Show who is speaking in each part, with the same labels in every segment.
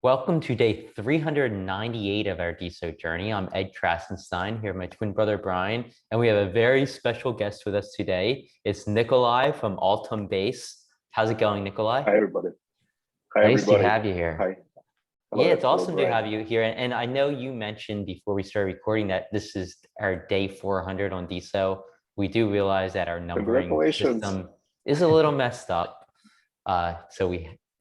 Speaker 1: Welcome to day 398 of our Deso journey. I'm Ed Krasenstein here with my twin brother Brian, and we have a very special guest with us today. It's Nikolai from Altumbase. How's it going, Nikolai?
Speaker 2: Hi, everybody.
Speaker 1: Nice to have you here.
Speaker 2: Hi. Hello,
Speaker 1: Yeah, it's awesome to
Speaker 2: Brian.
Speaker 1: have you here. And I know you mentioned before we started recording that this is our day 400 on Deso. We do realize that our numbering system is a little messed up.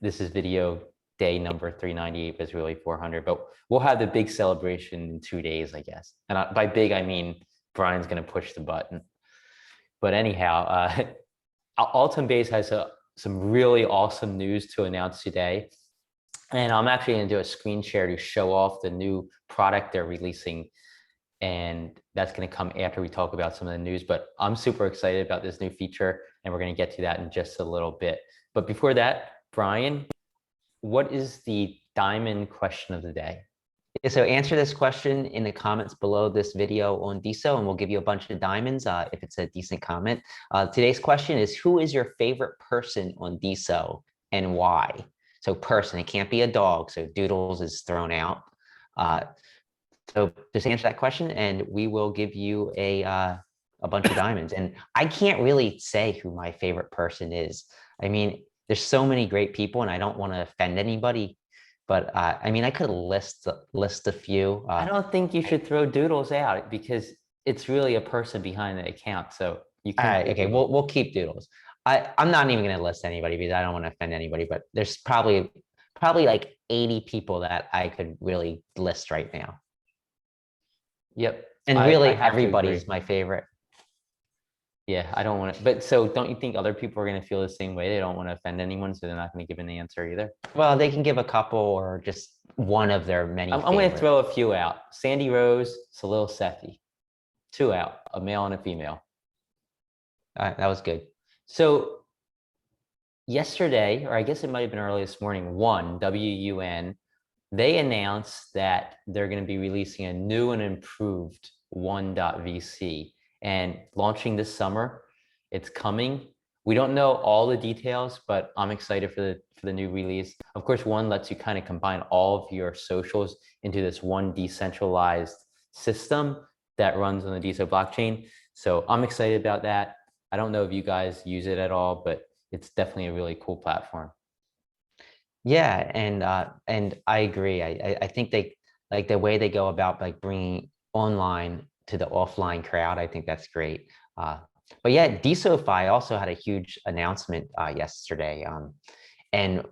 Speaker 1: This is video day number 398 was really 400, but we'll have the big celebration in 2 days, I guess. And by big, I mean Brian's going to push the button. But anyhow, Altumbase has some really awesome news to announce today. And I'm actually going to do a screen share to show off the new product they're releasing. And that's going to come after we talk about some of the news. But I'm super excited about this new feature, and we're going to get to that in just a little bit. But before that, Brian, what is the diamond question of the day?
Speaker 3: So answer this question in the comments below this video on Deso, and we'll give you a bunch of diamonds if it's a decent comment. Today's question is, who is your favorite person on Deso and why? So person, it can't be a dog, so Doodles is thrown out. So just answer that question and we will give you a bunch of diamonds. And I can't really say who my favorite person is. I mean, there's so many great people and I don't want to offend anybody, but I mean, I could list a few.
Speaker 1: I don't think you should throw Doodles out because it's really a person behind the account. So you can.
Speaker 3: All right, okay, we'll keep Doodles. I'm not even going to list anybody because I don't want to offend anybody, but there's probably like 80 people that I could really list right now.
Speaker 1: Yep.
Speaker 3: And really everybody's my favorite.
Speaker 1: Yeah, I don't want to, but so don't you think other people are going to feel the same way? They don't want to offend anyone, so they're not going to give an answer either.
Speaker 3: Well, they can give a couple or just one of their many.
Speaker 1: I'm going to throw a few out. Sandy Rose, Salil Sethi. 2 out, a male and a female.
Speaker 3: All right, that was good.
Speaker 1: So yesterday, or I guess it might have been early this morning, wun.vc, they announced that they're going to be releasing a new and improved wun.vc and launching this summer. It's coming. We don't know all the details, but I'm excited for the new release. Of course, wun lets you kind of combine all of your socials into this one decentralized system that runs on the Deso blockchain. So I'm excited about that. I don't know if you guys use it at all, but it's definitely a really cool platform.
Speaker 3: Yeah, and I agree. I think they like the way they go about like bringing online to the offline crowd. I think that's great. But yeah, DesoFi also had a huge announcement yesterday. And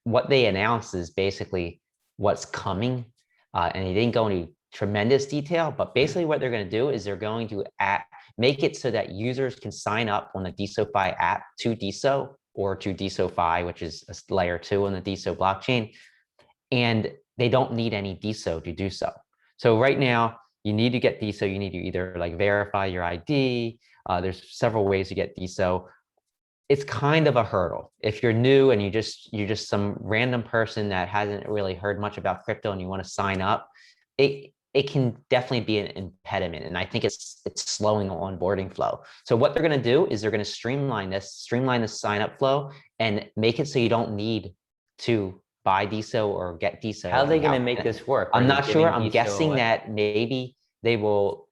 Speaker 3: what they announced is basically what's coming. And they didn't go into tremendous detail, but basically what they're going to do is they're going to make it so that users can sign up on the DesoFi app to Deso or to DesoFi, which is a layer 2 on the Deso blockchain. And they don't need any Deso to do so. So right now, you need to get Deso. You need to either like verify your ID. There's several ways to get Deso. It's kind of a hurdle. If you're new and you're just some random person that hasn't really heard much about crypto and you want to sign up, it can definitely be an impediment. And I think it's slowing the onboarding flow. So what they're going to do is they're going to streamline the sign up flow and make it so you don't need to buy Deso or get Deso.
Speaker 1: How are they going to make this work?
Speaker 3: I'm not sure. I'm guessing that maybe they will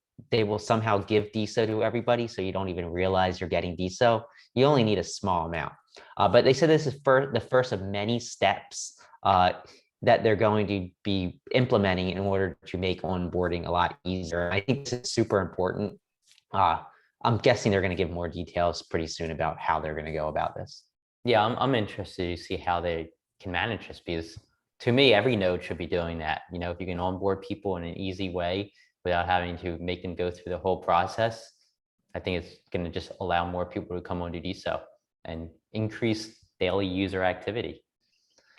Speaker 3: somehow give Deso to everybody, so you don't even realize you're getting Deso. You only need a small amount. But they said this is the first of many steps that they're going to be implementing in order to make onboarding a lot easier. I think this is super important. I'm guessing they're going to give more details pretty soon about how they're going to go about this.
Speaker 1: Yeah, I'm interested to see how they can manage this, because to me, every node should be doing that. You know, if you can onboard people in an easy way without having to make them go through the whole process, I think it's going to just allow more people to come onto Deso and increase daily user activity.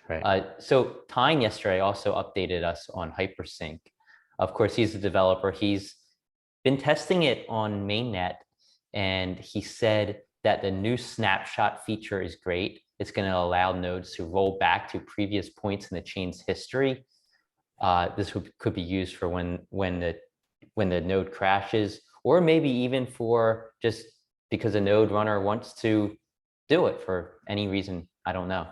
Speaker 3: Right.
Speaker 1: So Tyne yesterday also updated us on Hypersync. Of course, he's a developer. He's been testing it on mainnet, and he said that the new Snapshot feature is great. It's going to allow nodes to roll back to previous points in the chain's history. This could be used for when the node crashes, or maybe even for just because a node runner wants to do it for any reason. I don't know.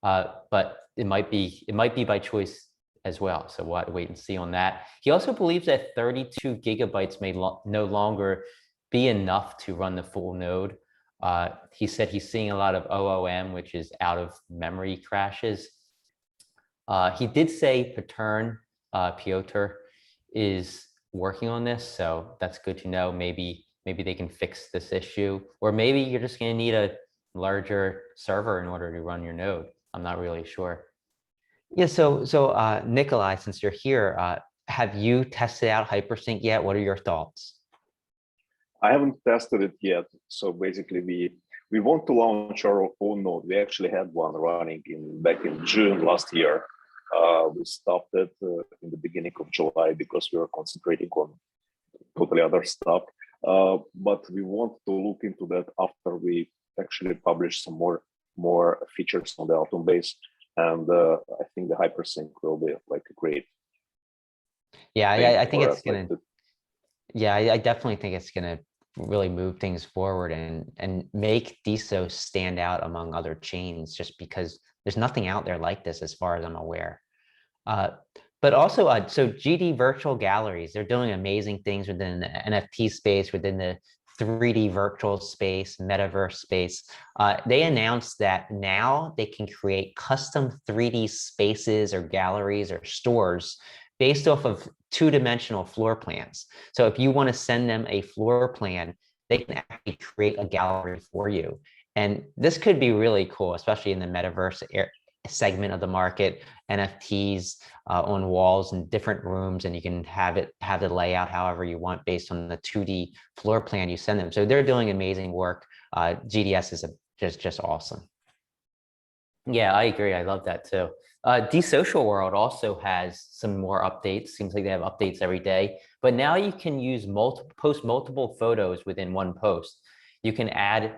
Speaker 1: but it might be by choice as well. So we'll have to wait and see on that. He also believes that 32 gigabytes may no longer be enough to run the full node. He said he's seeing a lot of OOM, which is out of memory crashes. He did say Piotr is working on this, so that's good to know. Maybe they can fix this issue, or maybe you're just going to need a larger server in order to run your node. I'm not really sure.
Speaker 3: Yeah, so Nikolai, since you're here, have you tested out Hypersync yet? What are your thoughts?
Speaker 2: I haven't tested it yet. So basically, we want to launch our own node. We actually had one running back in June last year. We stopped it in the beginning of July because we were concentrating on totally other stuff. But we want to look into that after we actually publish some more features on the Altumbase, and I think the Hypersync will be like a great.
Speaker 3: Yeah, I think it's gonna. Yeah, I definitely think it's gonna really move things forward and make Deso stand out among other chains, just because there's nothing out there like this as far as I'm aware. But also, so GD virtual galleries, they're doing amazing things within the NFT space, within the 3D virtual space, metaverse space. They announced that now they can create custom 3D spaces or galleries or stores based off of two-dimensional floor plans. So if you want to send them a floor plan, they can actually create a gallery for you. And this could be really cool, especially in the metaverse segment of the market. NFTs on walls in different rooms, and you can have the layout however you want based on the 2D floor plan you send them. So they're doing amazing work. GDS is just awesome.
Speaker 1: Yeah, I agree. I love that too. Desocial World also has some more updates. Seems like they have updates every day. But now you can post multiple photos within one post. You can add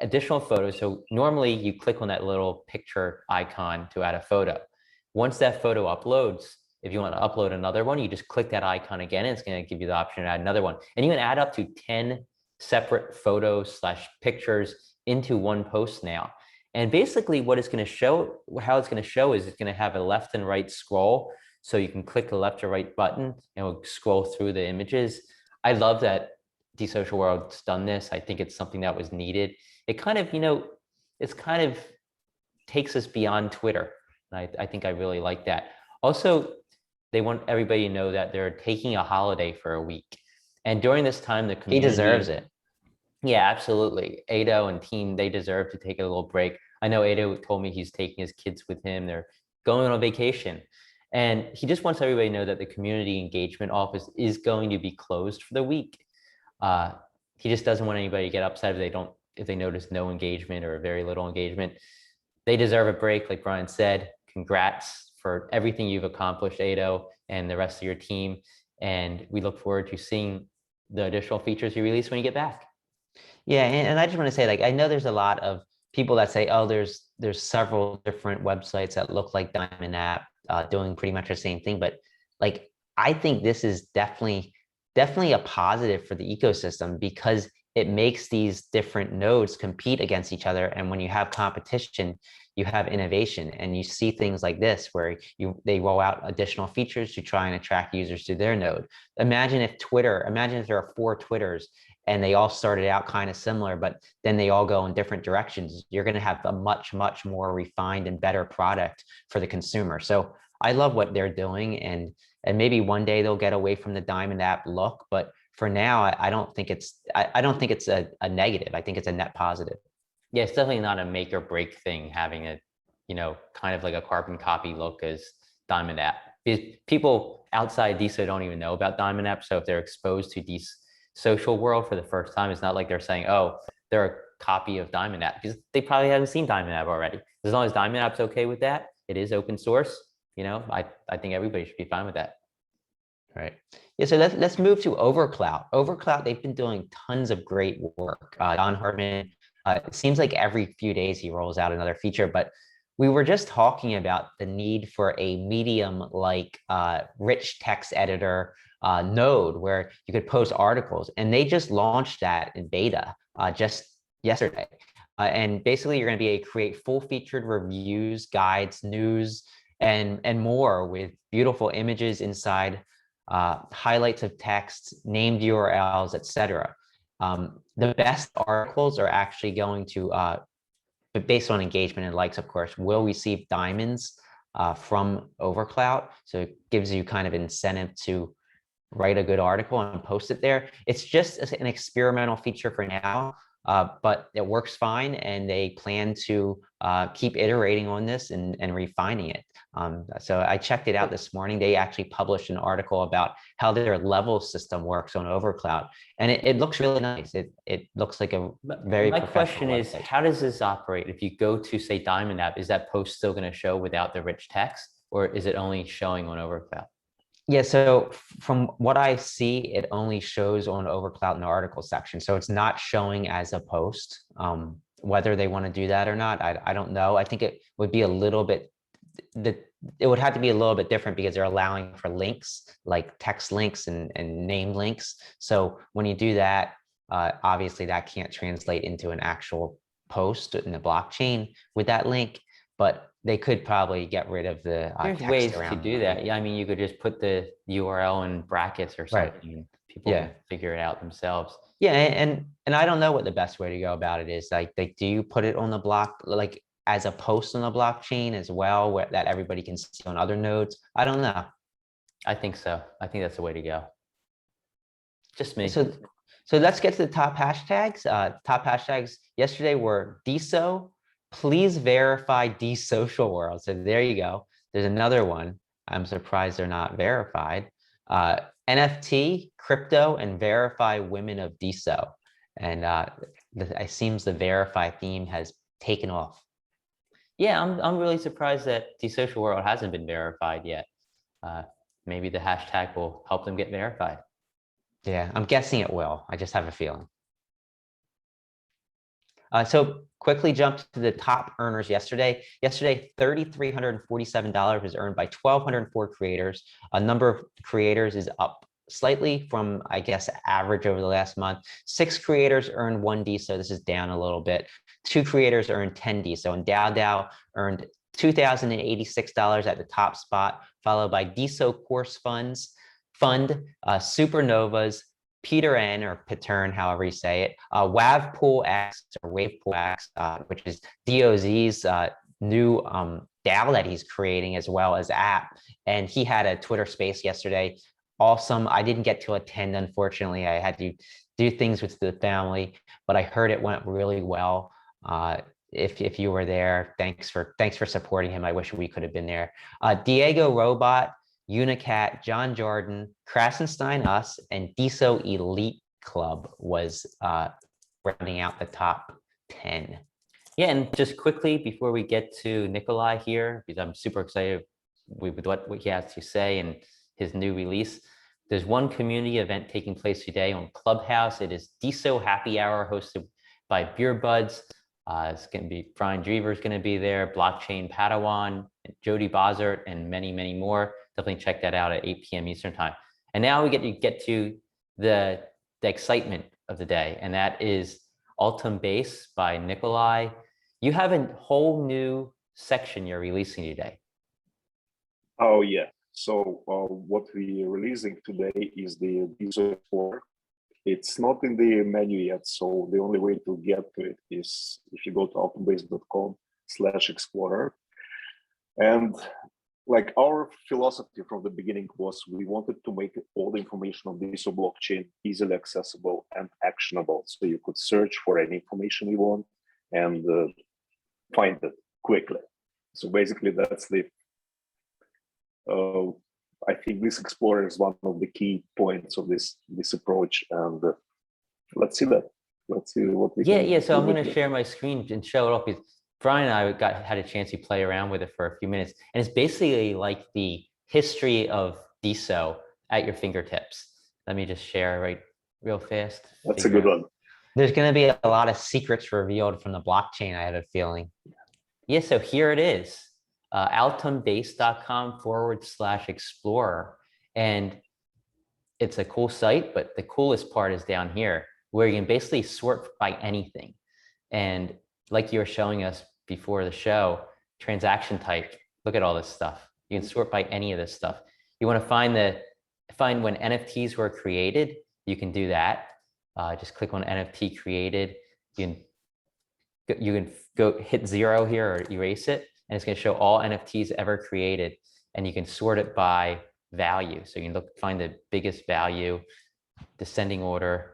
Speaker 1: additional photos. So normally you click on that little picture icon to add a photo. Once that photo uploads, if you want to upload another one, you just click that icon again, and it's going to give you the option to add another one. And you can add up to 10 separate photos / pictures into one post now. And basically what it's going to show, how it's going to show is it's going to have a left and right scroll. So you can click the left or right button and it will scroll through the images. I love that Desocial World's done this. I think it's something that was needed. It kind of, it's kind of takes us beyond Twitter. And I think I really like that. Also, they want everybody to know that they're taking a holiday for a week. And during this time, the community—
Speaker 3: He deserves it.
Speaker 1: Yeah, absolutely. Ado and team, they deserve to take a little break. I know Ado told me he's taking his kids with him. They're going on vacation. And he just wants everybody to know that the community engagement office is going to be closed for the week. He just doesn't want anybody to get upset if they notice no engagement or very little engagement. They deserve a break, like Brian said. Congrats for everything you've accomplished, Ado, and the rest of your team. And we look forward to seeing the additional features you release when you get back.
Speaker 3: Yeah, and I just want to say, like, I know there's a lot of people that say, oh, there's several different websites that look like Diamond App doing pretty much the same thing. But like, I think this is definitely a positive for the ecosystem, because it makes these different nodes compete against each other. And when you have competition, you have innovation, and you see things like this where they roll out additional features to try and attract users to their node. Imagine if there are 4 Twitters and they all started out kind of similar, but then they all go in different directions. You're going to have a much, much more refined and better product for the consumer. So I love what they're doing, and maybe one day they'll get away from the Diamond App look, but for now, I don't think it's a negative. I think it's a net positive.
Speaker 1: Yeah, it's definitely not a make or break thing having a, kind of like a carbon copy look as Diamond App. Because people outside Deso don't even know about Diamond App. So if they're exposed to Desocial World for the first time, it's not like they're saying, oh, they're a copy of Diamond App, because they probably haven't seen Diamond App already. As long as Diamond App's okay with that, it is open source. I think everybody should be fine with that.
Speaker 3: Right. Yeah, so let's move to Overcloud. Overcloud, they've been doing tons of great work. Don Hartman, it seems like every few days he rolls out another feature, but we were just talking about the need for a medium-like rich text editor node where you could post articles, and they just launched that in beta just yesterday. And basically, you're going to be able to create full featured reviews, guides, news, and more with beautiful images inside, highlights of text, named URLs, etc. The best articles are actually going to, but based on engagement and likes, of course, will receive diamonds from Overcloud. So it gives you kind of incentive to write a good article and post it there. It's just an experimental feature for now, but it works fine, and they plan to keep iterating on this and refining it. So I checked it out this morning. They actually published an article about how their level system works on Overcloud, and it looks really nice. It looks like a very
Speaker 1: My question is,
Speaker 3: website.
Speaker 1: how does this operate? If you go to, say, Diamond app, is that post still going to show without the rich text, or is it only showing on Overcloud?
Speaker 3: Yeah, so from what I see, it only shows on Overcloud in the article section. So it's not showing as a post. Whether they want to do that or not, I don't know. I think it would be a little bit, it would have to be a little bit different because they're allowing for links, like text links and name links. So when you do that, obviously that can't translate into an actual post in the blockchain with that link, but they could probably get rid of the
Speaker 1: There's
Speaker 3: text
Speaker 1: ways
Speaker 3: around
Speaker 1: to do that. Yeah, I mean, you could just put the URL in brackets or
Speaker 3: Right.
Speaker 1: something, and people
Speaker 3: Yeah.
Speaker 1: can figure it out themselves.
Speaker 3: Yeah, and I don't know what the best way to go about it is. Like, do you put it on the block, like as a post on the blockchain as well, where that everybody can see on other nodes? I don't know.
Speaker 1: I think so. I think that's the way to go. Just me.
Speaker 3: So let's get to the top hashtags. Top hashtags yesterday were Deso. Please verify Desocial World. So there you go. There's another one. I'm surprised they're not verified. NFT, crypto, and verify women of Deso. And it seems the verify theme has taken off.
Speaker 1: Yeah, I'm really surprised that Desocial World hasn't been verified yet. Maybe the hashtag will help them get verified.
Speaker 3: Yeah, I'm guessing it will. I just have a feeling. So quickly jump to the top earners yesterday. Yesterday, $3,347 was earned by 1,204 creators. A number of creators is up slightly from, I guess, average over the last month. 6 creators earned 1 Deso. This is down a little bit. 2 creators earned 10 Deso, and Dow earned $2,086 at the top spot, followed by Deso Course Fund, Supernovas, Peter N, or Patern, however you say it, Wavpool X, or Wavepool X, which is DOZ's new DAO that he's creating, as well as app. And he had a Twitter space yesterday. Awesome. I didn't get to attend, unfortunately. I had to do things with the family, but I heard it went really well. If you were there, thanks for supporting him. I wish we could have been there. Diego Robot, Unicat, John Jordan, Krasenstein Us, and Deso Elite Club was rounding out the top 10.
Speaker 1: Yeah, and just quickly before we get to Nikolai here, because I'm super excited with what he has to say and his new release. There's one community event taking place today on Clubhouse. It is Deso Happy Hour, hosted by Beer Buds. It's going to be Brian Drever's going to be there, Blockchain Padawan, Jody Bozert, and many, many more. Definitely check that out at 8 p.m. Eastern time. And now we get to the excitement of the day, and that is Altumbase by Nikolai. You have a whole new section you're releasing today.
Speaker 2: Oh yeah. So what we're releasing today is the Deso Explorer. It's not in the menu yet, so the only way to get to it is if you go to altumbase.com/explorer. And like our philosophy from the beginning was we wanted to make all the information on the Deso blockchain easily accessible and actionable, so you could search for any information you want and find it quickly. So basically, that's the. I think this Explorer is one of the key points of this approach, and let's see that. Let's see what we can.
Speaker 1: Yeah. So I'm going to share my screen and show it off. Because Brian and I had a chance to play around with it for a few minutes, and it's basically like the history of Deso at your fingertips. Let me just share real fast.
Speaker 2: That's a good one.
Speaker 3: There's going to be a lot of secrets revealed from the blockchain, I have a feeling.
Speaker 1: Yeah, so here it is, altumbase.com/explorer. And it's a cool site, but the coolest part is down here, where you can basically sort by anything. And like you were showing us before the show, transaction type. Look at all this stuff. You can sort by any of this stuff. You want to find when NFTs were created, you can do that. Just click on NFT created. You can go hit 0 here or erase it, and it's going to show all NFTs ever created, and you can sort it by value. So you can find the biggest value, descending order.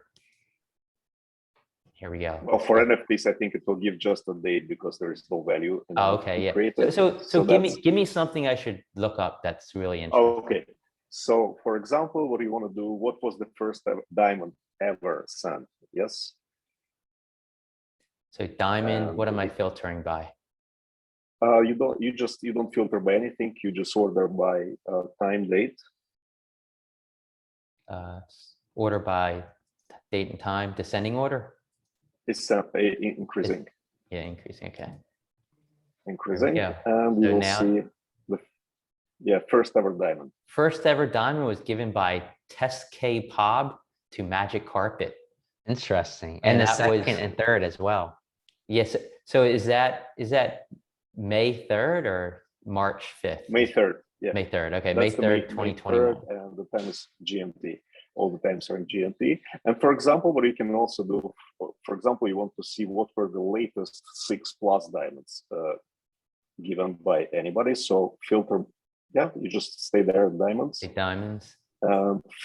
Speaker 1: Here we go.
Speaker 2: Well, for NFTs, I think it will give just a date because there is no value.
Speaker 1: Oh, okay, yeah. So give me something I should look up that's really interesting.
Speaker 2: Oh, okay. So, for example, what do you want to do? What was the first diamond ever sent? Yes.
Speaker 1: So diamond. What am I filtering by?
Speaker 2: You don't filter by anything. You just order by time, date.
Speaker 1: Order by date and time, descending order.
Speaker 2: It's increasing.
Speaker 1: Yeah, increasing. Okay.
Speaker 2: Increasing, and you will see the first ever diamond.
Speaker 1: First ever diamond was given by Test K Pob to Magic Carpet.
Speaker 3: Interesting, and the second and third as well.
Speaker 1: Yes. So is that May 3rd or March 5th?
Speaker 2: May 3rd. Yeah.
Speaker 1: May 3rd. Okay. May 3rd, 2021.
Speaker 2: And the time is GMT. All the times are in GMT. And for example, what you can also do, for example, you want to see what were the latest 6+ diamonds given by anybody. So filter, yeah, you just stay there at diamonds.
Speaker 1: 8 diamonds.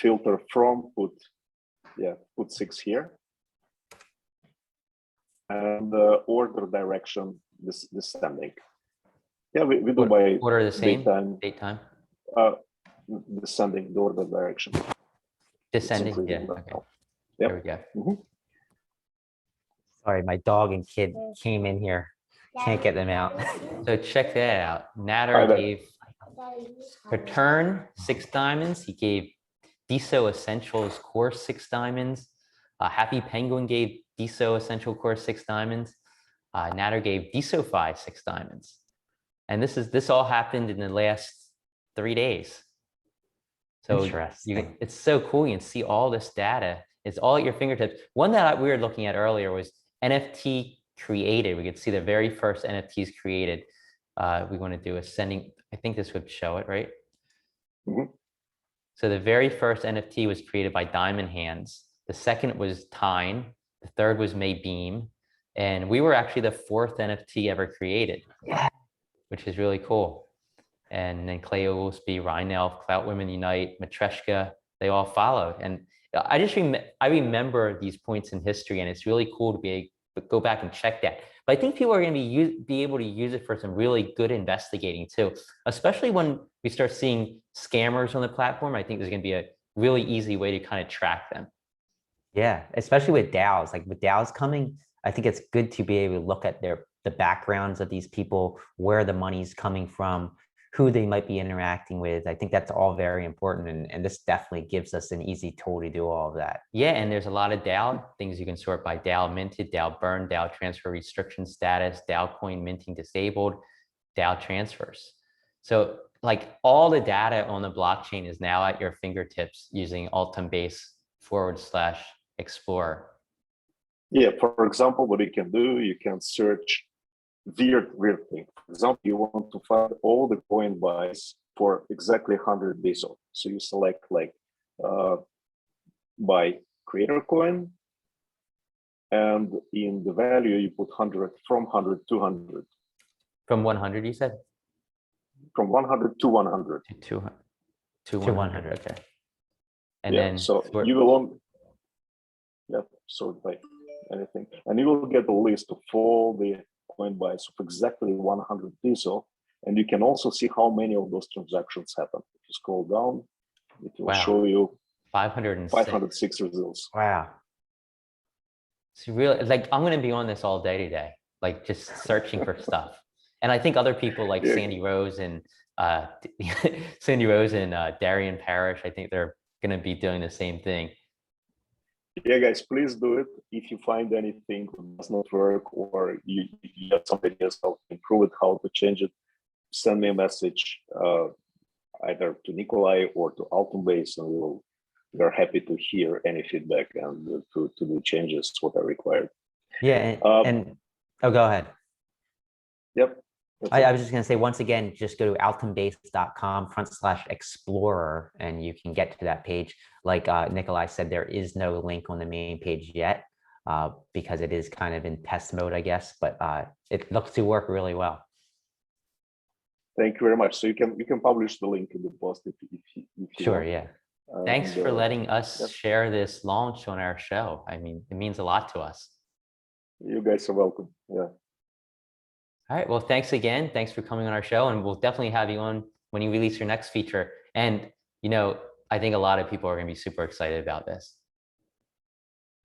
Speaker 2: Filter from, put 6 here. And order direction descending. Yeah, we do by
Speaker 1: order the same date time.
Speaker 2: Descending, the order direction.
Speaker 1: Descending, yeah. Okay.
Speaker 2: Yep.
Speaker 1: There we go.
Speaker 2: Mm-hmm.
Speaker 3: Sorry, my dog and kid came in here. Can't get them out.
Speaker 1: So check that out. Natter gave Return 6 diamonds. He gave Deso Essentials Core 6 diamonds. Happy Penguin gave Deso Essential Core 6 diamonds. Natter gave DesoFi 6 diamonds. And this all happened in the last 3 days. So it's so cool. You can see all this data. It's all at your fingertips. One that we were looking at earlier was NFT created. We could see the very first NFTs created. We want to do ascending. I think this would show it, right?
Speaker 2: Mm-hmm.
Speaker 1: So the very first NFT was created by Diamond Hands. The second was Tyne. The third was Maybeam. And we were actually the 4th NFT ever created, which is really cool. And then Clay Oglesby, Ryan Elf, Clout Women Unite, Matreshka, they all followed. And I remember these points in history, and it's really cool to go back and check that. But I think people are going to be able to use it for some really good investigating too, especially when we start seeing scammers on the platform. I think there's going to be a really easy way to kind of track them.
Speaker 3: Yeah, especially with Dows. Like with Dows coming, I think it's good to be able to look at the backgrounds of these people, where the money's coming from, who they might be interacting with. I think that's all very important. And this definitely gives us an easy tool to do all of that.
Speaker 1: Yeah, and there's a lot of DAO things you can sort by: DAO minted, DAO burned, DAO transfer restriction status, DAO coin minting disabled, DAO transfers. So like all the data on the blockchain is now at your fingertips using Altumbase /Explorer. Yeah,
Speaker 2: for example, what you can do, you can search weird thing. For example, you want to find all the coin buys for exactly 100 Deso. So you select like buy creator coin, and in the value you put 100, from 100 to 100.
Speaker 1: From 100, you said?
Speaker 2: From 100 to 100.
Speaker 1: To 100. Okay. And then
Speaker 2: so you will sort by anything, and you will get a list of all the coin buys of exactly 100 Deso, and you can also see how many of those transactions happen. If you scroll down, it will show you 506 results.
Speaker 3: Wow.
Speaker 1: It's really like I'm going to be on this all day today, like just searching for stuff. And I think other people like Sandy Rose and Darian Parrish, I think they're going to be doing the same thing.
Speaker 2: Yeah, guys, please do it. If you find anything that does not work, or you have some ideas how to improve it, how to change it, send me a message either to Nikolai or to Altumbase, and we're happy to hear any feedback and to do changes what are required.
Speaker 3: Yeah, and Oh, go ahead.
Speaker 2: Yep.
Speaker 3: I was just going to say, once again, just go to altumbase.com/explorer and you can get to that page. Like Nikolai said, there is no link on the main page yet because it is kind of in test mode, I guess, but it looks to work really well.
Speaker 2: Thank you very much. So you can publish the link in the post if you
Speaker 3: Sure,
Speaker 2: want.
Speaker 3: yeah.
Speaker 1: Thanks for letting us share this launch on our show. I mean, it means a lot to us.
Speaker 2: You guys are welcome. Yeah.
Speaker 1: All right. Well, thanks again. Thanks for coming on our show. And we'll definitely have you on when you release your next feature. And, you know, I think a lot of people are going to be super excited about this.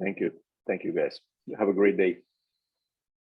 Speaker 2: Thank you. Thank you, guys. Have a great day.